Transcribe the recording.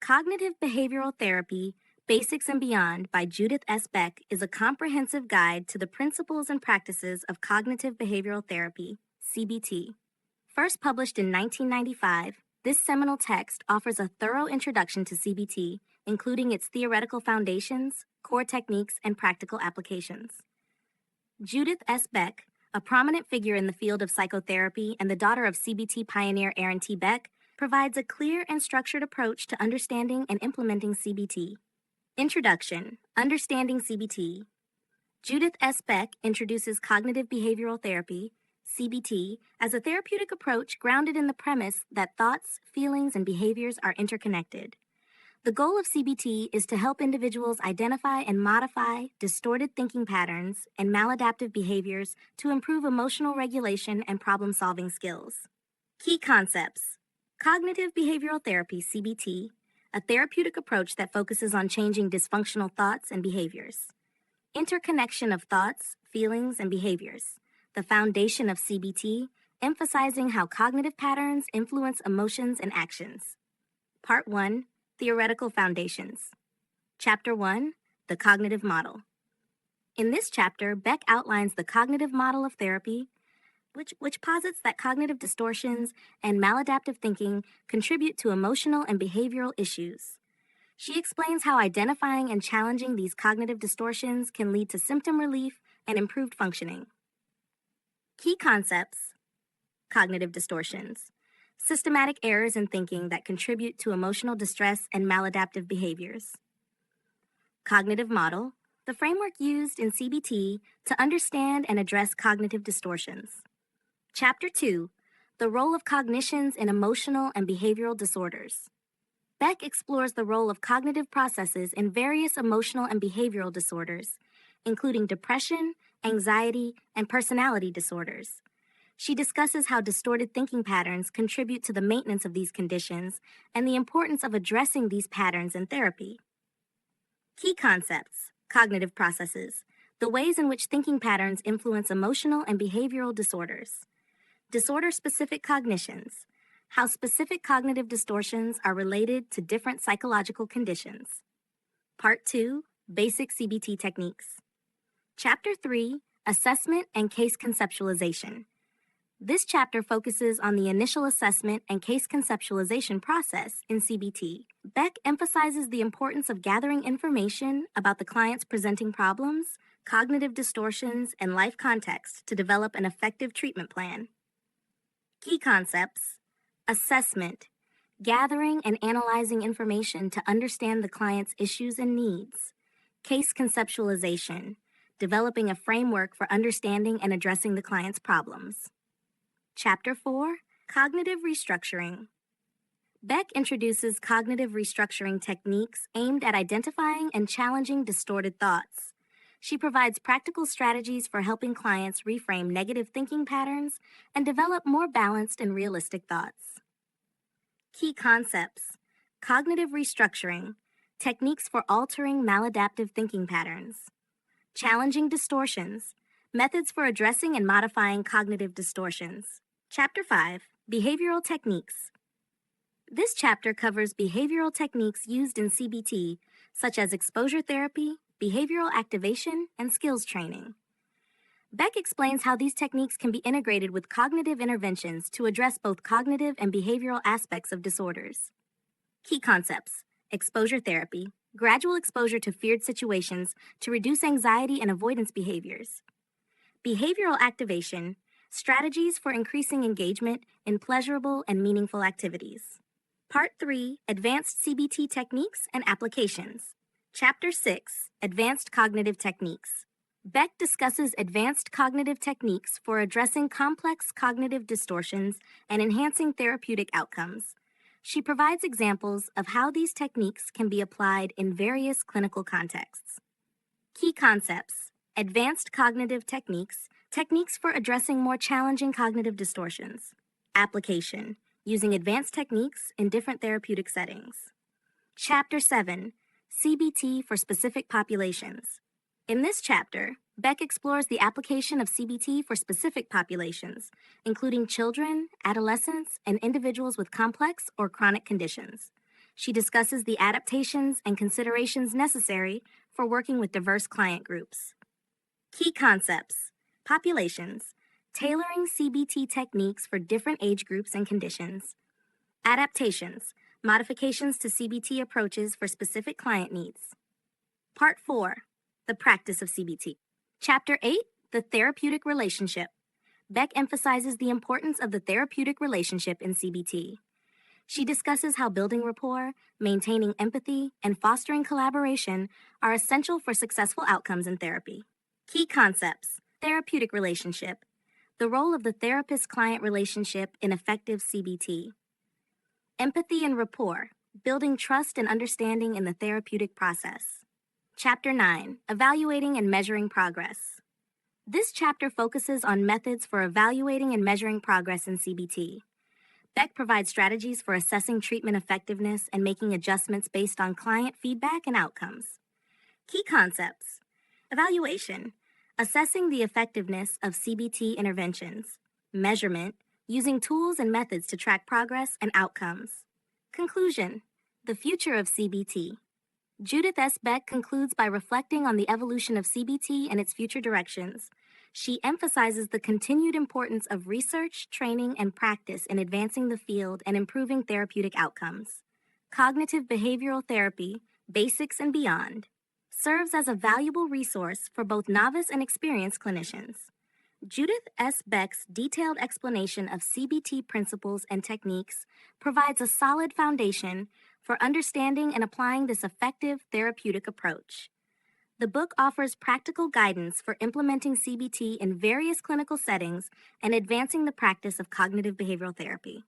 Cognitive Behavioral Therapy, Basics and Beyond by Judith S. Beck is a comprehensive guide to the principles and practices of cognitive behavioral therapy, CBT. First published in 1995, this seminal text offers a thorough introduction to CBT, including its theoretical foundations, core techniques, and practical applications. Judith S. Beck, a prominent figure in the field of psychotherapy and the daughter of CBT pioneer Aaron T. Beck, provides a clear and structured approach to understanding and implementing CBT. Introduction: Understanding CBT. Judith S. Beck introduces cognitive behavioral therapy, CBT, as a therapeutic approach grounded in the premise that thoughts, feelings, and behaviors are interconnected. The goal of CBT is to help individuals identify and modify distorted thinking patterns and maladaptive behaviors to improve emotional regulation and problem-solving skills. Key concepts: Cognitive behavioral therapy, CBT, a therapeutic approach that focuses on changing dysfunctional thoughts and behaviors. Interconnection of thoughts, feelings, and behaviors, the foundation of CBT, emphasizing how cognitive patterns influence emotions and actions. Part 1, Theoretical Foundations. Chapter 1, The Cognitive Model. In this chapter, Beck outlines the cognitive model of therapy, which posits that cognitive distortions and maladaptive thinking contribute to emotional and behavioral issues. She explains how identifying and challenging these cognitive distortions can lead to symptom relief and improved functioning. Key concepts: Cognitive distortions, systematic errors in thinking that contribute to emotional distress and maladaptive behaviors. Cognitive model, the framework used in CBT to understand and address cognitive distortions. Chapter 2, The Role of Cognitions in Emotional and Behavioral Disorders. Beck explores the role of cognitive processes in various emotional and behavioral disorders, including depression, anxiety, and personality disorders. She discusses how distorted thinking patterns contribute to the maintenance of these conditions and the importance of addressing these patterns in therapy. Key concepts: Cognitive processes, the ways in which thinking patterns influence emotional and behavioral disorders. Disorder-specific cognitions, how specific cognitive distortions are related to different psychological conditions. Part 2, Basic CBT Techniques. Chapter 3, Assessment and Case Conceptualization. This chapter focuses on the initial assessment and case conceptualization process in CBT. Beck emphasizes the importance of gathering information about the client's presenting problems, cognitive distortions, and life context to develop an effective treatment plan. Key concepts: Assessment, gathering and analyzing information to understand the client's issues and needs. Case conceptualization, developing a framework for understanding and addressing the client's problems. Chapter 4, Cognitive Restructuring. Beck introduces cognitive restructuring techniques aimed at identifying and challenging distorted thoughts. She provides practical strategies for helping clients reframe negative thinking patterns and develop more balanced and realistic thoughts. Key concepts: Cognitive restructuring, techniques for altering maladaptive thinking patterns. Challenging distortions, methods for addressing and modifying cognitive distortions. Chapter 5, Behavioral Techniques. This chapter covers behavioral techniques used in CBT, such as exposure therapy, behavioral activation, and skills training. Beck explains how these techniques can be integrated with cognitive interventions to address both cognitive and behavioral aspects of disorders. Key concepts: Exposure therapy, gradual exposure to feared situations to reduce anxiety and avoidance behaviors. Behavioral activation, strategies for increasing engagement in pleasurable and meaningful activities. Part 3, Advanced CBT Techniques and Applications. Chapter 6, Advanced Cognitive Techniques. Beck discusses advanced cognitive techniques for addressing complex cognitive distortions and enhancing therapeutic outcomes. She provides examples of how these techniques can be applied in various clinical contexts. Key concepts: Advanced cognitive techniques, techniques for addressing more challenging cognitive distortions. Application, using advanced techniques in different therapeutic settings. Chapter 7, CBT for specific populations. In this chapter, Beck explores the application of CBT for specific populations, including children, adolescents, and individuals with complex or chronic conditions. She discusses the adaptations and considerations necessary for working with diverse client groups. Key concepts: populations, tailoring CBT techniques for different age groups and conditions. Adaptations, modifications to CBT approaches for specific client needs. Part 4, the practice of CBT. Chapter 8, the therapeutic relationship. Beck emphasizes the importance of the therapeutic relationship in CBT. She discusses how building rapport, maintaining empathy, and fostering collaboration are essential for successful outcomes in therapy. Key concepts: therapeutic relationship, the role of the therapist-client relationship in effective CBT. Empathy and rapport, building trust and understanding in the therapeutic process. Chapter 9, evaluating and measuring progress. This chapter focuses on methods for evaluating and measuring progress in CBT. Beck provides strategies for assessing treatment effectiveness and making adjustments based on client feedback and outcomes. Key concepts: evaluation, assessing the effectiveness of CBT interventions. Measurement, using tools and methods to track progress and outcomes. Conclusion, the future of CBT. Judith S. Beck concludes by reflecting on the evolution of CBT and its future directions. She emphasizes the continued importance of research, training, and practice in advancing the field and improving therapeutic outcomes. Cognitive behavioral therapy, basics and beyond, serves as a valuable resource for both novice and experienced clinicians. Judith S. Beck's detailed explanation of CBT principles and techniques provides a solid foundation for understanding and applying this effective therapeutic approach. The book offers practical guidance for implementing CBT in various clinical settings and advancing the practice of cognitive behavioral therapy.